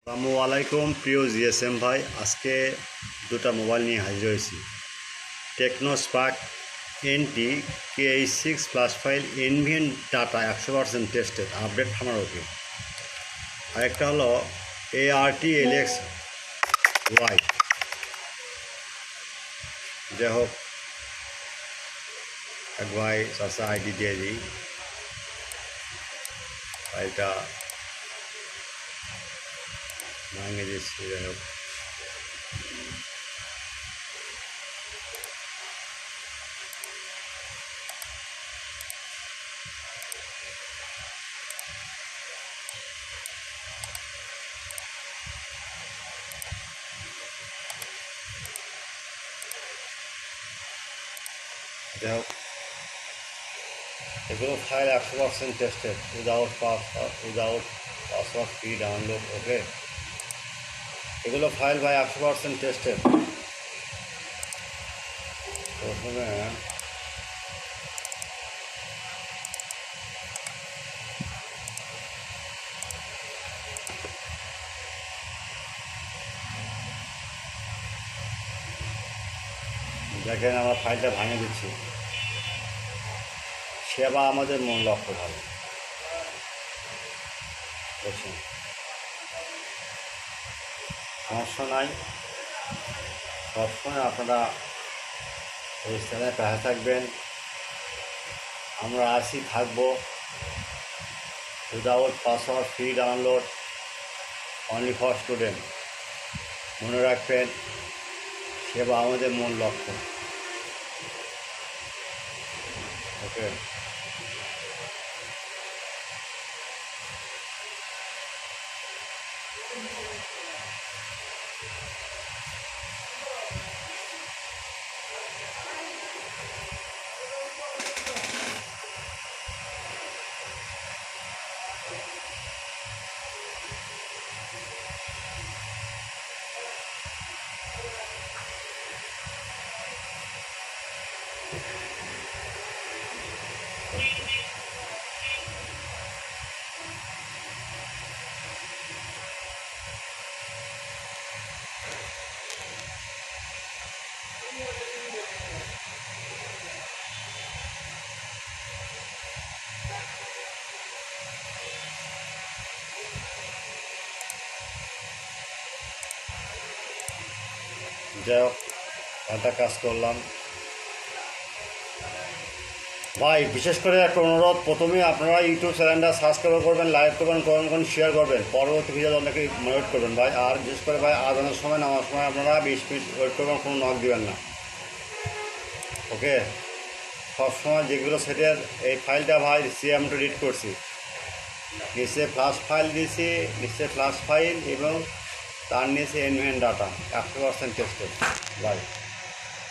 আসসালামু আলাইকুম প্রিয় জিএসএম ভাই, আজকে দুটা মোবাইল নিয়ে হাজির হয়েছি। টেকনো স্পার্ক এনটি KH6 flash file NVRM data 100% tested, update আমার ওকে। আরেকটা হলো ART-LX ওয়াই। যাই হোক, এক ভাই চাষা আইডি দিয়ে দিই, ফাইলটা ভাঙে দিচ্ছি। যাই হোক, এগুলো file 100% tested, without password free download. Okay, এগুলো ফাইল ভাই 100% টেস্টেড। প্রথমে দেখেন, আমরা ফাইলটা ভাঙে দিচ্ছি। সেবা আমাদের মূল লক্ষ্য। ভালো বুঝছেন, সমস্যা নাই। সবসময় আপনারা এই চ্যানেলে পাশে থাকবেন। আমরা আসি থাকবো। Without password free download, only for student. মনে রাখবেন, সেবা আমাদের মূল লক্ষ্য। ওকে, যাই হোক, একটা কাজ করলাম ভাই। বিশেষ করে একটা অনুরোধ, প্রথমে আপনারা ইউটিউব চ্যানেলটা সাবস্ক্রাইব করবেন, লাইক করবেন, কমেন্ট শেয়ার করবেন, পরবর্তী ভিডিও আপনাকে ওয়েট করবেন ভাই। আর বিশেষ করে ভাই, আজানের সময় নামার সময় আপনারা 20 মিনিট ওয়েট করবেন, কোনো নক দিবেন না। ওকে, সবসময় যেগুলো সেটের এই ফাইলটা ভাই আমি রিড করছি, নিচে ফ্ল্যাশ ফাইল দিয়েছি, নিচে ফ্ল্যাশ ফাইল এবং তার নিচে NVRM ডাটা 100% টেস্টেড ভাই।